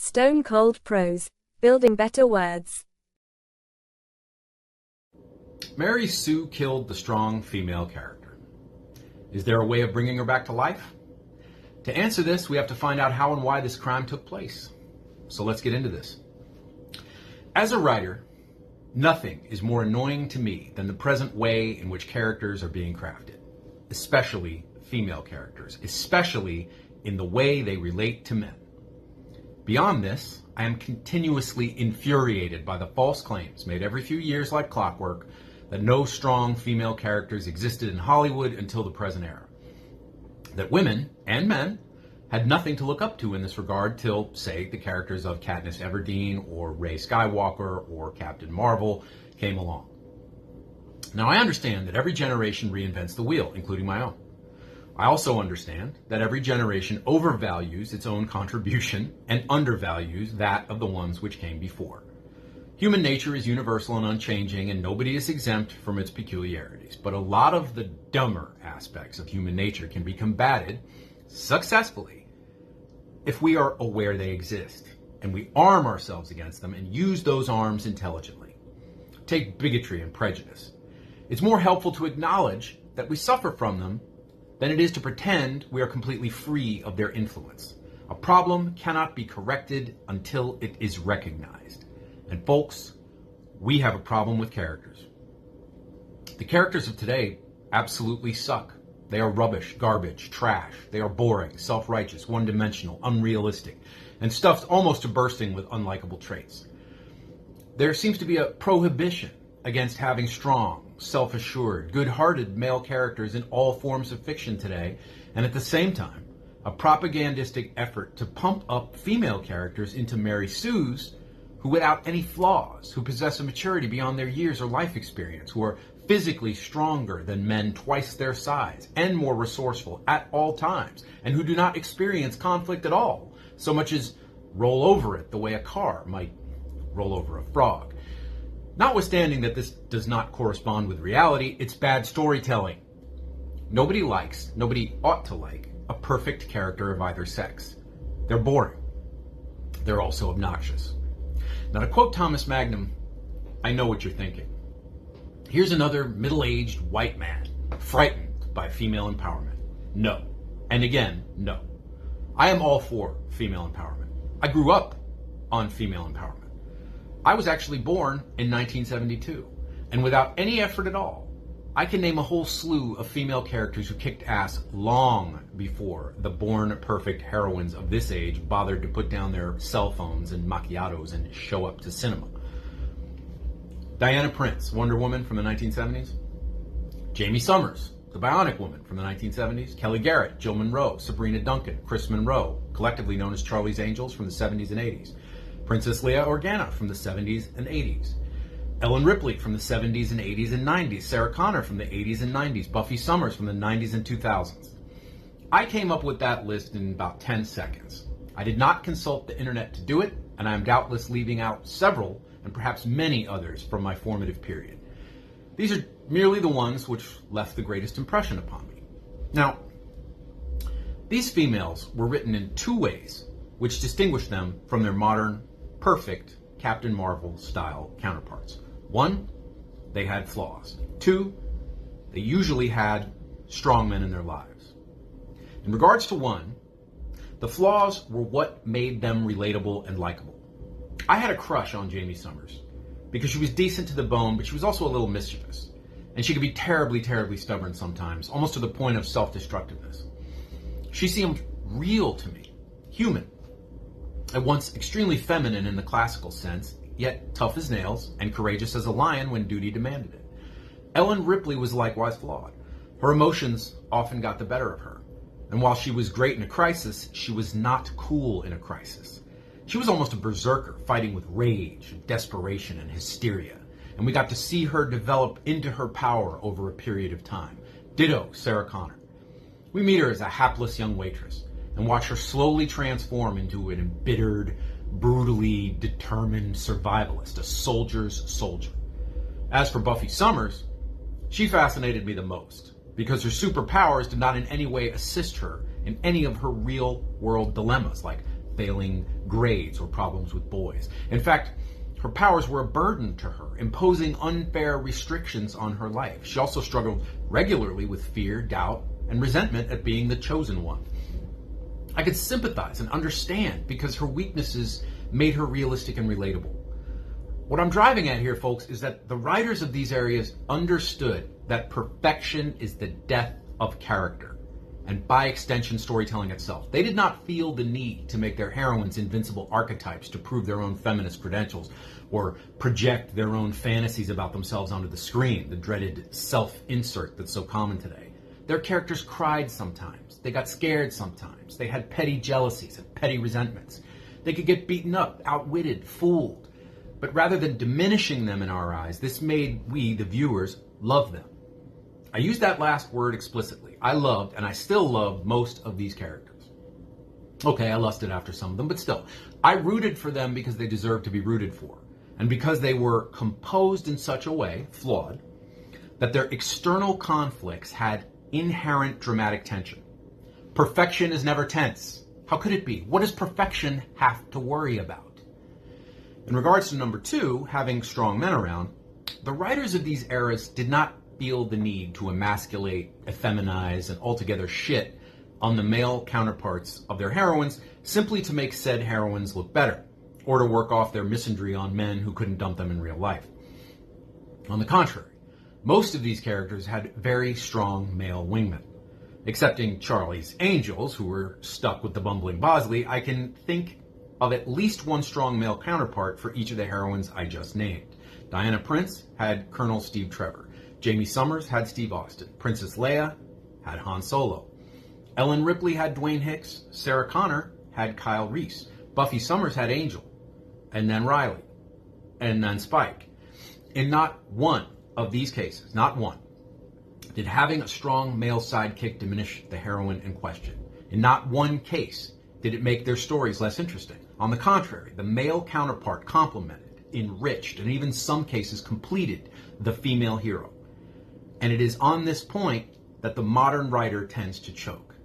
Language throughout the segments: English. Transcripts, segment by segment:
Stone cold prose. Building better words. Mary Sue killed the strong female character. Is there a way of bringing her back to life? To answer this, we have to find out how and why this crime took place. So let's get into this. As a writer, nothing is more annoying to me than the present way in which characters are being crafted, especially female characters, especially in the way they relate to men. Beyond this, I am continuously infuriated by the false claims made every few years like clockwork that no strong female characters existed in Hollywood until the present era. That women and men had nothing to look up to in this regard till, say, the characters of Katniss Everdeen or Rey Skywalker or Captain Marvel came along. Now, I understand that every generation reinvents the wheel, including my own. I also understand that every generation overvalues its own contribution and undervalues that of the ones which came before. Human nature is universal and unchanging, and nobody is exempt from its peculiarities. But a lot of the dumber aspects of human nature can be combated successfully if we are aware they exist, and we arm ourselves against them and use those arms intelligently. Take bigotry and prejudice. It's more helpful to acknowledge that we suffer from them than it is to pretend we are completely free of their influence. A problem cannot be corrected until it is recognized. And folks, we have a problem with characters. The characters of today absolutely suck. They are rubbish, garbage, trash. They are boring, self-righteous, one-dimensional, unrealistic, and stuffed almost to bursting with unlikable traits. There seems to be a prohibition against having strong, self-assured, good-hearted male characters in all forms of fiction today, and at the same time, a propagandistic effort to pump up female characters into Mary Sue's who, without any flaws, who possess a maturity beyond their years or life experience, who are physically stronger than men twice their size and more resourceful at all times, and who do not experience conflict at all, so much as roll over it the way a car might roll over a frog. Notwithstanding that this does not correspond with reality, it's bad storytelling. Nobody ought to like, a perfect character of either sex. They're boring. They're also obnoxious. Now, to quote Thomas Magnum, I know what you're thinking. Here's another middle-aged white man frightened by female empowerment. No. And again, no. I am all for female empowerment. I grew up on female empowerment. I was actually born in 1972, and without any effort at all, I can name a whole slew of female characters who kicked ass long before the born perfect heroines of this age bothered to put down their cell phones and macchiatos and show up to cinema. Diana Prince, Wonder Woman from the 1970s. Jamie Sommers, the Bionic Woman from the 1970s. Kelly Garrett, Jill Monroe, Sabrina Duncan, Chris Monroe, collectively known as Charlie's Angels from the 70s and 80s. Princess Leia Organa from the 70s and 80s. Ellen Ripley from the 70s and 80s and 90s. Sarah Connor from the 80s and 90s. Buffy Sommers from the 90s and 2000s. I came up with that list in about 10 seconds. I did not consult the internet to do it, and I am doubtless leaving out several and perhaps many others from my formative period. These are merely the ones which left the greatest impression upon me. Now, these females were written in two ways which distinguish them from their modern, perfect Captain Marvel-style counterparts. One, they had flaws. Two, they usually had strong men in their lives. In regards to one, the flaws were what made them relatable and likable. I had a crush on Jamie Sommers because she was decent to the bone, but she was also a little mischievous. And she could be terribly, terribly stubborn sometimes, almost to the point of self-destructiveness. She seemed real to me, human. At once extremely feminine in the classical sense, yet tough as nails and courageous as a lion when duty demanded it. Ellen Ripley was likewise flawed. Her emotions often got the better of her. And while she was great in a crisis, she was not cool in a crisis. She was almost a berserker, fighting with rage, desperation, and hysteria. And we got to see her develop into her power over a period of time. Ditto Sarah Connor. We meet her as a hapless young waitress and watch her slowly transform into an embittered, brutally determined survivalist, a soldier's soldier. As for Buffy Sommers, she fascinated me the most because her superpowers did not in any way assist her in any of her real-world dilemmas, like failing grades or problems with boys. In fact, her powers were a burden to her, imposing unfair restrictions on her life. She also struggled regularly with fear, doubt, and resentment at being the chosen one. I could sympathize and understand because her weaknesses made her realistic and relatable. What I'm driving at here, folks, is that the writers of these areas understood that perfection is the death of character, and by extension, storytelling itself. They did not feel the need to make their heroines invincible archetypes to prove their own feminist credentials or project their own fantasies about themselves onto the screen, the dreaded self-insert that's so common today. Their characters cried sometimes. They got scared sometimes. They had petty jealousies and petty resentments. They could get beaten up, outwitted, fooled. But rather than diminishing them in our eyes, this made we, the viewers, love them. I use that last word explicitly. I loved, and I still love, most of these characters. Okay, I lusted after some of them, but still. I rooted for them because they deserved to be rooted for, and because they were composed in such a way, flawed, that their external conflicts had inherent dramatic tension. Perfection is never tense. How could it be? What does perfection have to worry about? In regards to number 2, having strong men around, the writers of these eras did not feel the need to emasculate, effeminize, and altogether shit on the male counterparts of their heroines simply to make said heroines look better, or to work off their misandry on men who couldn't dump them in real life. On the contrary, most of these characters had very strong male wingmen. Excepting Charlie's Angels, who were stuck with the bumbling Bosley, I can think of at least one strong male counterpart for each of the heroines I just named. Diana Prince had Colonel Steve Trevor. Jamie Sommers had Steve Austin. Princess Leia had Han Solo. Ellen Ripley had Dwayne Hicks. Sarah Connor had Kyle Reese. Buffy Summers had Angel, and then Riley, and then Spike. In not one of these cases, not one, did having a strong male sidekick diminish the heroine in question. In not one case did it make their stories less interesting. On the contrary, the male counterpart complemented, enriched, and even some cases completed the female hero. And it is on this point that the modern writer tends to choke.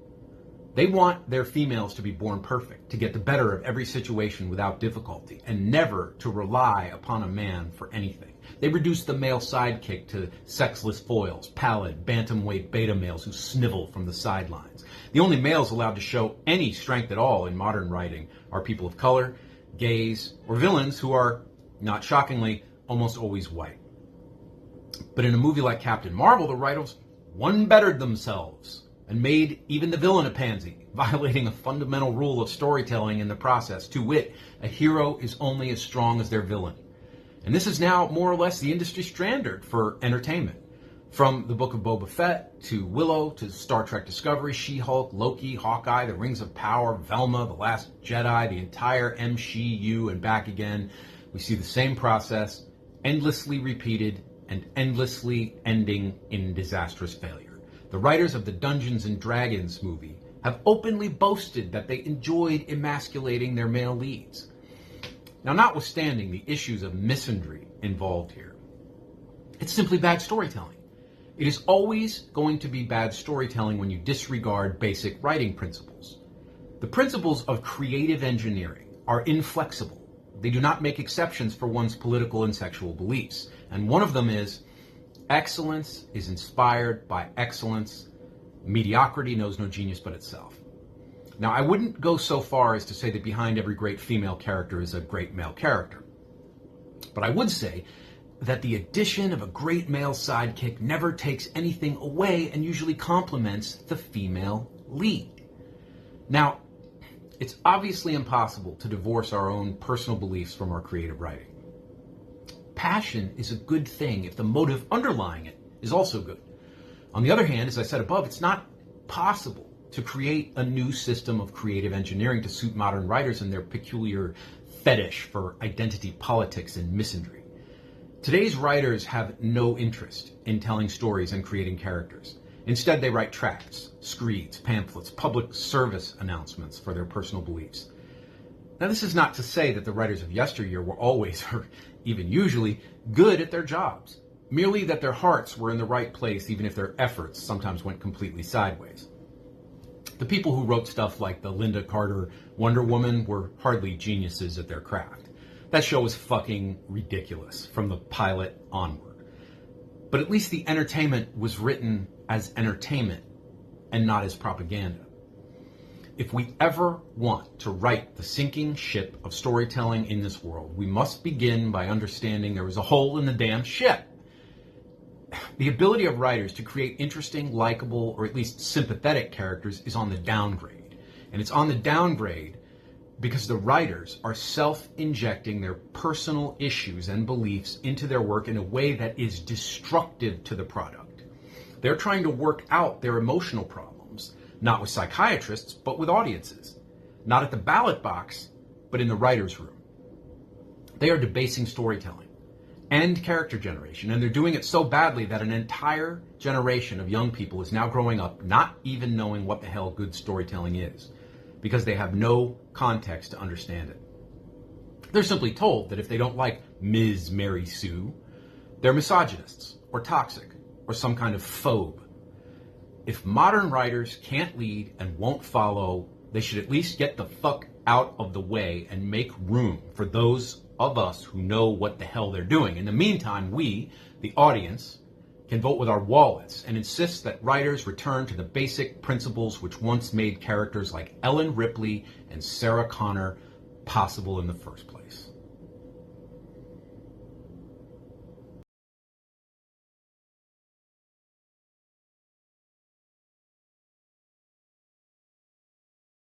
They want their females to be born perfect, to get the better of every situation without difficulty, and never to rely upon a man for anything. They reduce the male sidekick to sexless foils, pallid, bantamweight beta males who snivel from the sidelines. The only males allowed to show any strength at all in modern writing are people of color, gays, or villains who are, not shockingly, almost always white. But in a movie like Captain Marvel, the writers one-bettered themselves and made even the villain a pansy, violating a fundamental rule of storytelling in the process. To wit, a hero is only as strong as their villain. And this is now more or less the industry standard for entertainment. From the Book of Boba Fett, to Willow, to Star Trek Discovery, She-Hulk, Loki, Hawkeye, The Rings of Power, Velma, The Last Jedi, the entire MCU, and back again, we see the same process, endlessly repeated and endlessly ending in disastrous failure. The writers of the Dungeons and Dragons movie have openly boasted that they enjoyed emasculating their male leads. Now, notwithstanding the issues of misandry involved here, it's simply bad storytelling. It is always going to be bad storytelling when you disregard basic writing principles. The principles of creative engineering are inflexible. They do not make exceptions for one's political and sexual beliefs. And one of them is, excellence is inspired by excellence. Mediocrity knows no genius but itself. Now, I wouldn't go so far as to say that behind every great female character is a great male character. But I would say that the addition of a great male sidekick never takes anything away and usually complements the female lead. Now, it's obviously impossible to divorce our own personal beliefs from our creative writing. Passion is a good thing if the motive underlying it is also good. On the other hand, as I said above, it's not possible to create a new system of creative engineering to suit modern writers and their peculiar fetish for identity politics and misandry. Today's writers have no interest in telling stories and creating characters. Instead, they write tracts, screeds, pamphlets, public service announcements for their personal beliefs. Now, this is not to say that the writers of yesteryear were always, or even usually, good at their jobs. Merely that their hearts were in the right place, even if their efforts sometimes went completely sideways. The people who wrote stuff like the Linda Carter Wonder Woman were hardly geniuses at their craft. That show was fucking ridiculous from the pilot onward. But at least the entertainment was written as entertainment and not as propaganda. If we ever want to right the sinking ship of storytelling in this world, we must begin by understanding there was a hole in the damn ship. The ability of writers to create interesting, likable, or at least sympathetic characters is on the downgrade. And it's on the downgrade because the writers are self-injecting their personal issues and beliefs into their work in a way that is destructive to the product. They're trying to work out their emotional problems, not with psychiatrists, but with audiences. Not at the ballot box, but in the writer's room. They are debasing storytelling and character generation, and they're doing it so badly that an entire generation of young people is now growing up not even knowing what the hell good storytelling is, because they have no context to understand it. They're simply told that if they don't like Ms. Mary Sue, they're misogynists, or toxic, or some kind of phobe. If modern writers can't lead and won't follow, they should at least get the fuck out of the way and make room for those of us who know what the hell they're doing. In the meantime, we, the audience, can vote with our wallets and insist that writers return to the basic principles which once made characters like Ellen Ripley and Sarah Connor possible in the first place.